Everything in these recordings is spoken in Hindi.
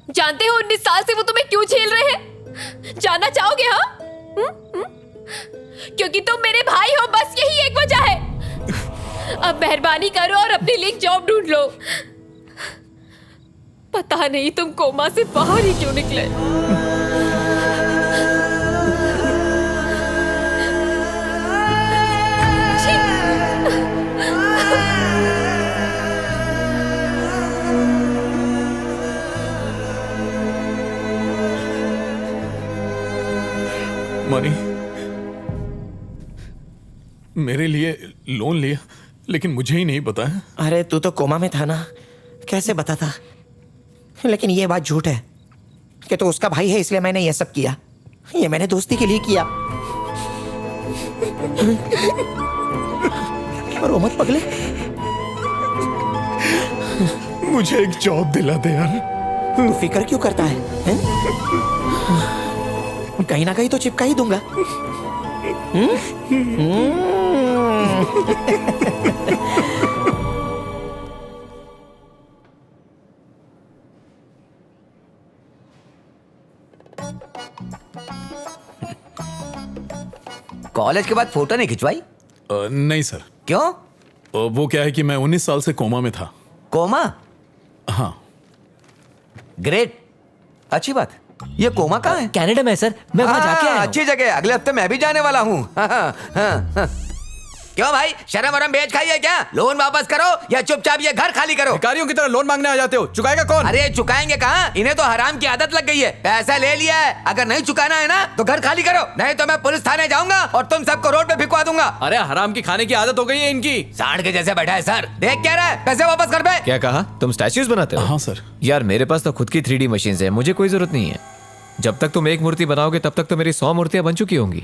जानते हो 19 साल से वो तुम्हें क्यों झेल रहे हैं? जानना चाहोगे? हाँ, क्योंकि तुम मेरे भाई हो, बस यही एक वजह है। अब मेहरबानी करो और अपने लिए जॉब ढूंढ लो। पता नहीं तुम कोमा से बाहर ही क्यों निकले। मनी, मेरे लिए लोन लिया लेकिन मुझे ही नहीं बताया। अरे तू तो कोमा में था ना, कैसे बताता? लेकिन ये बात झूठ है कि तू उसका भाई है इसलिए मैंने ये सब किया। ये मैंने दोस्ती के लिए किया। रो मत पगले। मुझे एक जॉब दिला दे यार। तू फिक्र क्यों करता है? कहीं ना कहीं तो चिपका ही दूंगा। कॉलेज के बाद फोटो नहीं खिंचवाई? नहीं सर। क्यों? वो क्या है कि मैं 19 साल से कोमा में था। कोमा? हाँ। ग्रेट, अच्छी बात। ये कोमा कहाँ है? कनाडा में सर, मैं वहां जाके आया हूं। अच्छी जगह, अगले हफ्ते मैं भी जाने वाला हूँ। क्यों भाई, शर्म वरम बेच खाई है क्या? लोन वापस करो या चुपचाप ये घर खाली करो। भिखारियों की तरह लोन मांगने आ जाते हो, चुकाएगा कौन? अरे चुकाएंगे कहाँ, इन्हें तो हराम की आदत लग गई है। पैसा ले लिया है, अगर नहीं चुकाना है ना तो घर खाली करो, नहीं तो मैं पुलिस थाने जाऊंगा और तुम सबको रोड पे भिजवा दूंगा। अरे हराम की खाने की आदत हो गई है इनकी। सांड के जैसे बैठा है सर, देख क्या रहा है? पैसे वापस कर बे। क्या कहा? तुम स्टैच्यूज बनाते हो? हाँ सर। यार मेरे पास तो खुद की 3D मशीन है, मुझे कोई जरूरत नहीं है। जब तक तुम एक मूर्ति बनाओगे तब तक तो मेरी 100 मूर्तियां बन चुकी होंगी।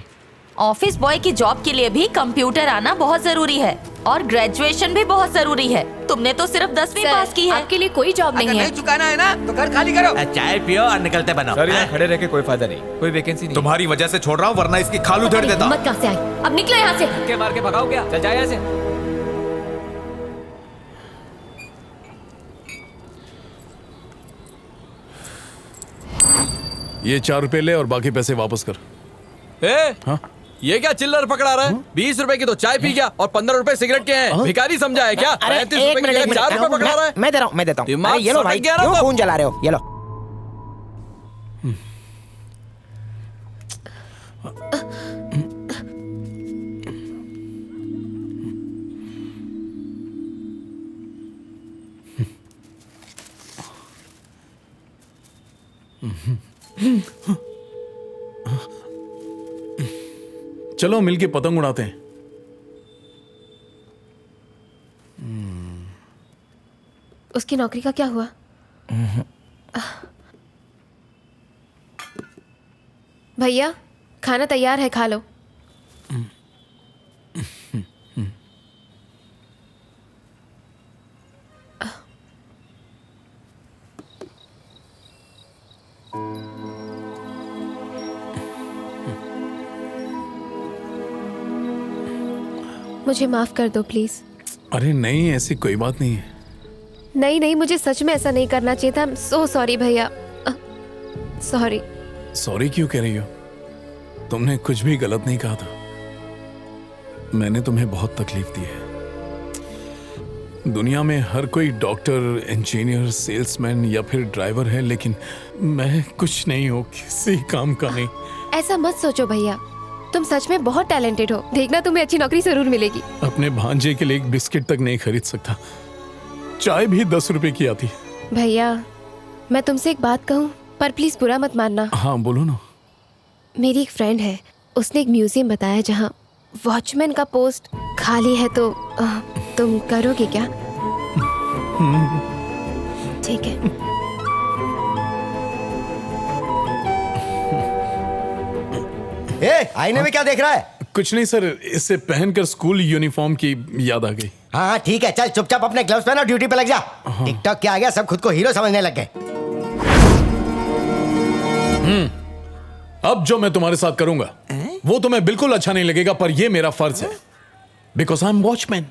ऑफिस बॉय की जॉब के लिए भी कंप्यूटर आना बहुत जरूरी है और ग्रेजुएशन भी बहुत जरूरी है। तुमने तो सिर्फ 10वीं पास की है। आपके लिए कोई जॉब अगर नहीं है। नहीं चुकाना है ना तो घर खाली करो। चाय पियो और निकलते बनो। सर यहाँ खड़े रह के कोई फायदा नहीं, कोई वैकेंसी नहीं। तुम्हारी वजह से छोड़ रहा हूँ वरना इसकी खाल उधेड़ देता। हिम्मत कहाँ से आई? अब निकलो यहाँ से। के मार के भगाओ क्या? चल जाए यहाँ से। ये 4 रुपए ले और बाकी पैसे वापस कर। हाँ? ये क्या चिल्लर पकड़ा रहा है? 20 रुपए की तो चाय पी गया और 15 रुपए सिगरेट के हैं। भिखारी समझा है क्या? 35 रुपए की 4 रुपए पकड़ा रहा है। मैं दे रहा हूँ, मैं देता हूँ। दिमाग अरे ये लो सटक भाई, गया ना क्यों तो? खून जला रहे हो? ये लो। चलो मिलके पतंग उड़ाते हैं। उसकी नौकरी का क्या हुआ? भैया खाना तैयार है, खा लो। मुझे माफ कर दो प्लीज। अरे नहीं, ऐसी कोई बात नहीं है। नहीं नहीं, मुझे सच में ऐसा नहीं करना चाहिए था। सो सॉरी भैया, सॉरी। सॉरी क्यों कह रही हो? तुमने कुछ भी गलत नहीं कहा था। मैंने तुम्हें बहुत तकलीफ दी है। दुनिया में हर कोई डॉक्टर, इंजीनियर, सेल्समैन या फिर ड्राइवर है, लेकिन मैं कुछ नहीं हूँ, किसी काम का नहीं। ऐसा मत सोचो भैया, तुम सच में बहुत टैलेंटेड हो। देखना तुम्हें अच्छी नौकरी जरूर मिलेगी। अपने भांजे के लिए एक बिस्किट तक नहीं खरीद सकता, चाय भी 10 रुपए की आती है। भैया मैं तुमसे एक बात कहूँ, पर प्लीज बुरा मत मानना। हाँ बोलो ना। मेरी एक फ्रेंड है, उसने एक म्यूजियम बताया जहाँ वॉचमैन का पोस्ट खाली है, तो तुम करोगे क्या? ठीक है। आईने में क्या देख रहा है? कुछ नहीं सर, इसे पहनकर स्कूल यूनिफॉर्म की याद आ गई। हाँ ठीक है, चल चुपचाप अपने ग्लव्स पहन और ड्यूटी पे लग जा। टिकटॉक क्या आ गया, सब खुद को हीरो समझने लग गए। अब जो मैं तुम्हारे साथ करूंगा वो तुम्हें बिल्कुल अच्छा नहीं लगेगा, पर ये मेरा फर्ज है, because I am watchman.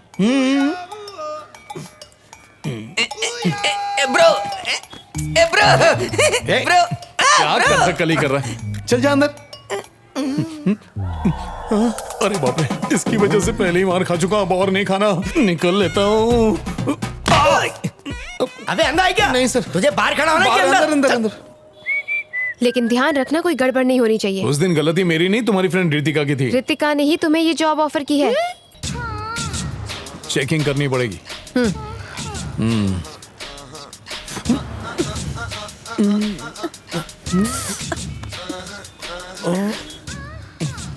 Bro bro bro क्या कर कली कर रहा है? चल जा अंदर। अरे बाप रे, इसकी वजह से पहले ही मार खा चुका, अब और नहीं खाना। निकल लेता हूँ। अबे अंदर आई क्या? नहीं सर, तुझे बाहर खड़ा होना है कि अंदर अंदर चल। अंदर। लेकिन ध्यान रखना कोई गड़बड़ नहीं होनी चाहिए। उस दिन गलती मेरी नहीं, तुम्हारी फ्रेंड रितिका की थी। रितिका ने ही तुम्हें ये जॉब ऑफर की है। चेकिंग करनी पड़ेगी।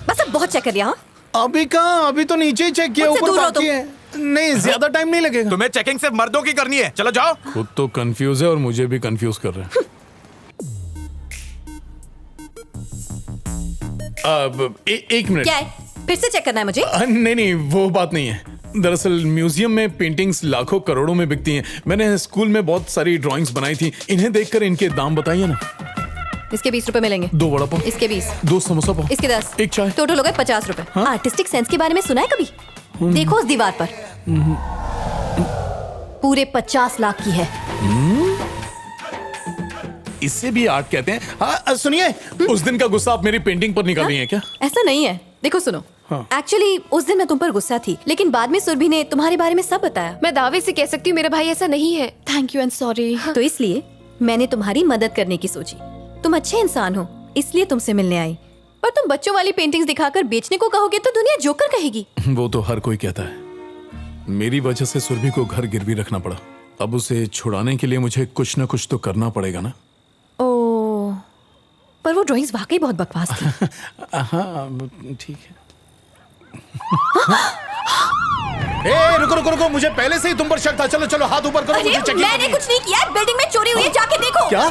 बस अब बहुत चेक कर दिया। अभी कहाँ, अभी तो नीचे ही चेक किया, मुझसे ऊपर दूर रहो बाकी है। नहीं, ज्यादा टाइम नहीं लगेगा। तुम्हें चेकिंग सिर्फ मर्दों की करनी है, चलो जाओ। खुद तो कंफ्यूज है और मुझे भी कंफ्यूज कर रहे हैं। अब एक मिनट। क्या है? फिर से चेक करना है मुझे? नहीं नहीं, वो बात नहीं है। दरअसल म्यूजियम में पेंटिंग्स लाखों करोड़ों में बिकती हैं। मैंने स्कूल में बहुत सारी ड्राइंग्स बनाई थी, इन्हें देखकर इनके दाम बताइए ना। इसके 20 रुपए मिलेंगे। 2 वड़ा पाव, इसके 20, 2 समोसा पाव, इसके 10, एक चाय। टोटल हो गए 50 रुपए। आर्टिस्टिक सेंस के बारे में सुना है कभी? देखो उस दीवार पर, पूरे 50 लाख की है। इससे भी आर्ट कहते हैं। हाँ सुनिए, उस दिन का गुस्सा आप मेरी पेंटिंग पर निकाल रही हैं क्या? ऐसा नहीं है, देखो सुनो। हाँ। एक्चुअली उस दिन मैं तुम पर गुस्सा थी, लेकिन बाद में सुरभि ने तुम्हारे बारे में सब बताया। मैं दावे से कह सकती हूँ मेरा भाई ऐसा नहीं है। Thank you and sorry. तो इसलिए मैंने तुम्हारी मदद करने की सोची। तुम अच्छे इंसान हो, इसलिए तुमसे मिलने आई। पर तुम बच्चों वाली पेंटिंग्स दिखाकर बेचने को कहोगे तो दुनिया जोकर कहेगी। वो तो हर कोई कहता है। मेरी वजह से सुरभि को घर गिरवी रखना पड़ा। अब उसे छुड़ाने के लिए मुझे कुछ न कुछ तो करना पड़ेगा ना। ओह, पर वो ड्राइंग्स वाकई बहुत बकवास थी। हाँ ठीक है। ए, रुको रुको रुको, मुझे पहले से ही तुम पर शक था। चलो चलो, हाथ ऊपर करो, अरे मुझे चेकिंग मैंने करनी है। कुछ नहीं किया, बिल्डिंग में चोरी हुई है, जाके देखो। क्या?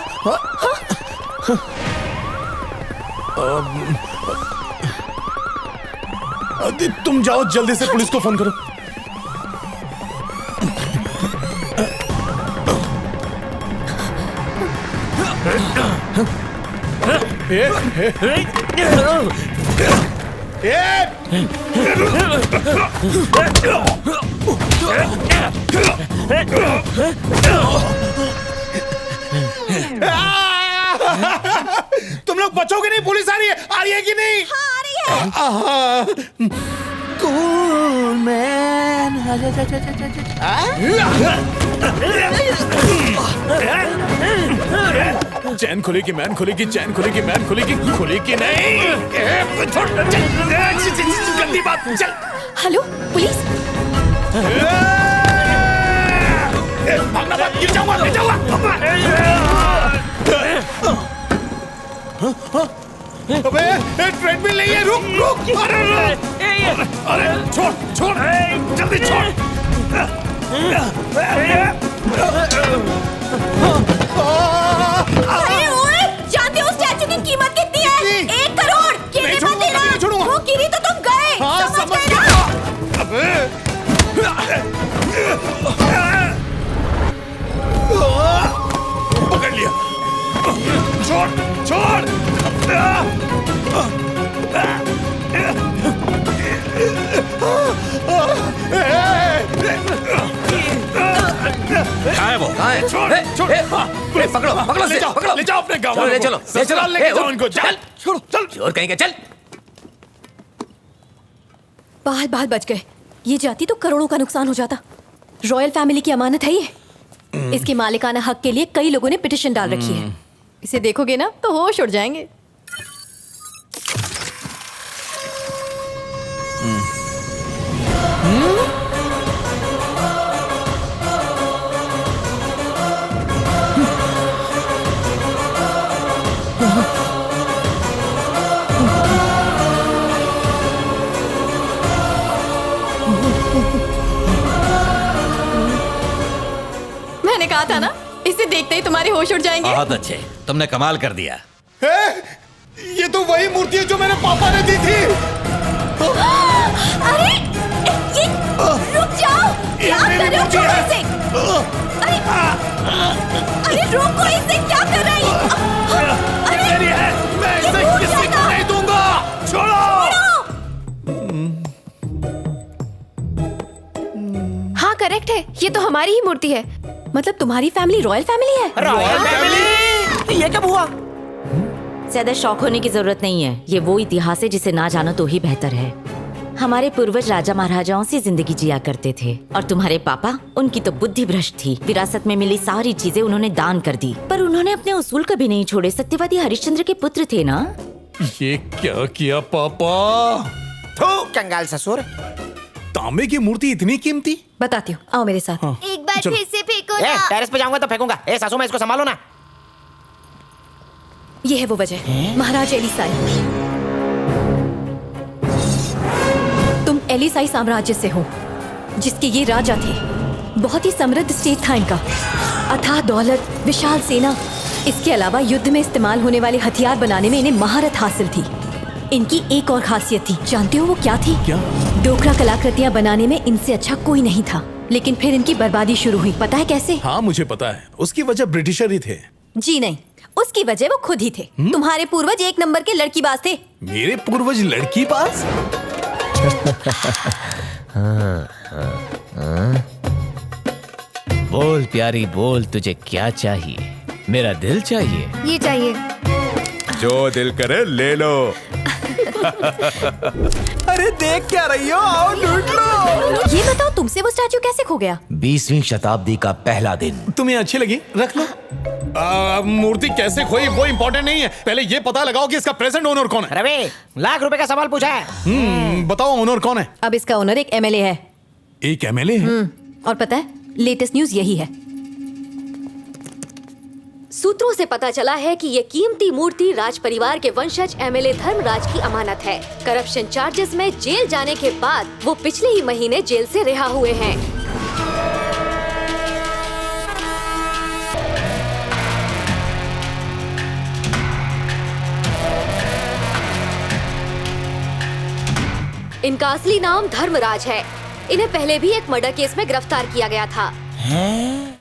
तुम जाओ, जल्दी से पुलिस को फोन करो। तुम लोग बचोगे नहीं, पुलिस आ रही है कि नहीं? हाँ, आ रही है। Cool man. चैन खुलेगी, मैन खुलेगी, चैन खुलेगी, मैन खुलेगी, खुलेगी नहीं। गंदी बात। चल। Hello police. भागना मत, गिर जाऊंगा, गिर जाऊंगा। अबे ट्रेडमिल नहीं है, रुक रुक। अरे छोड़ छोड़, जल्दी छोड़। अरे ओए, जानते हो स्टैचू की कीमत कितनी है? 1 करोड़। गिरने मत देना। वो गिरी तो तुम गए। समझ गए ना? पकड़ लिया। छोड़ छोड़। क्या है वो? कहाँ है? छोड़ छोड़। पकड़ो पकड़ो, ले जाओ, पकड़ो। ले जाओ अपने गाँव चलो, ले को। चलो, ले चलो। ससुराल लेके जाओ इनको। चल छोड़ो, चल। चोर कहीं के, चल। बाल बाल बच गए। ये जाती तो करोड़ों का नुकसान हो जाता। रॉयल फैमिली की अमानत है ये। इसके मालिकाना हक के लिए कई लोगों ने पिटीशन डाल रखी है। इसे देखोगे ना तो होश उड़ जाएंगे। मैंने कहा था ना, इसे देखते ही तुम्हारे होश उड़ जाएंगे। बहुत अच्छे, तुमने कमाल कर दिया। ये तो वही मूर्ति है जो मेरे पापा ने दी थी। अरे ये रुक जाओ, क्या कर रहे हो? छोड़ो इसे। अरे अरे रोको इसे, क्या कर रहे हैं? अरे मेरी है, मैं ये इसे टूट किसी को जाएगा। नहीं दूंगा। छोड़ो। हाँ करेक्ट है, ये तो हमारी ही मूर्ति है। मतलब तुम्हारी फैमिली रॉयल फैमिली है? Royal family. ये कब हुआ? ज्यादा शौक होने की जरूरत नहीं है। ये वो इतिहास है जिसे ना जानो तो ही बेहतर है। हमारे पूर्वज राजा महाराजाओं से जिंदगी जिया करते थे और तुम्हारे पापा, उनकी तो बुद्धि भ्रष्ट थी। विरासत में मिली सारी चीजें उन्होंने दान कर दी, पर उन्होंने अपने उसूल कभी नहीं छोड़े। सत्यवादी हरिश्चंद्र के पुत्र थे ना। ये क्या किया पापा? थू कंगाल ससुर। तांबे की मूर्ति इतनी कीमती? बताती हूँ, आओ मेरे साथ। एक बार चलो। फिर से फेंको ए, ना। टेरेस पे जाऊंगा तो फेंकूंगा। ए सासू माँ, इसको संभालो ना। ये है वो वजह। महाराज एलिसाई, तुम एलिसाई साम्राज्य से हो, जिसके ये राजा थे। बहुत ही समृद्ध स्टेट था इनका, अथाह दौलत, विशाल सेना। इसके अलावा युद्ध में इस्तेमाल होने वाले हथियार बनाने में इन्हें महारत हासिल थी। इनकी एक और खासियत थी, जानते हो वो क्या थी? क्या? डोकरा कलाकृतियां बनाने में इनसे अच्छा कोई नहीं था। लेकिन फिर इनकी बर्बादी शुरू हुई, पता है कैसे? हाँ मुझे पता है, उसकी वजह ब्रिटिशर ही थे। जी नहीं, उसकी वजह वो खुद ही थे। तुम्हारे पूर्वज एक नंबर के लड़कीबाज थे। मेरे पूर्वज लड़की पास? बोल प्यारी बोल, तुझे क्या चाहिए? मेरा दिल चाहिए। ये चाहिए। जो दिल करे ले लो। अरे देख क्या रही हो, आओ लूट लो। ये बताओ, तुमसे वो स्टैचू कैसे खो गया? 20वीं शताब्दी का पहला दिन। तुम्हें अच्छी लगी? रख लो। मूर्ति कैसे खोई वो इम्पोर्टेंट नहीं है, पहले ये पता लगाओ कि इसका प्रेजेंट ओनर कौन है। रवि, ₹1,00,000 का सवाल पूछा है। बताओ ओनर कौन है? अब इसका ओनर एक एमएलए है। एक एमएलए है? और पता है, लेटेस्ट न्यूज यही है। सूत्रों से पता चला है कि ये कीमती मूर्ति राज परिवार के वंशज एमएलए धर्मराज की अमानत है। करप्शन चार्जेस में जेल जाने के बाद वो पिछले ही महीने जेल से रिहा हुए हैं। इनका असली नाम धर्मराज है। इन्हें पहले भी एक मर्डर केस में गिरफ्तार किया गया था।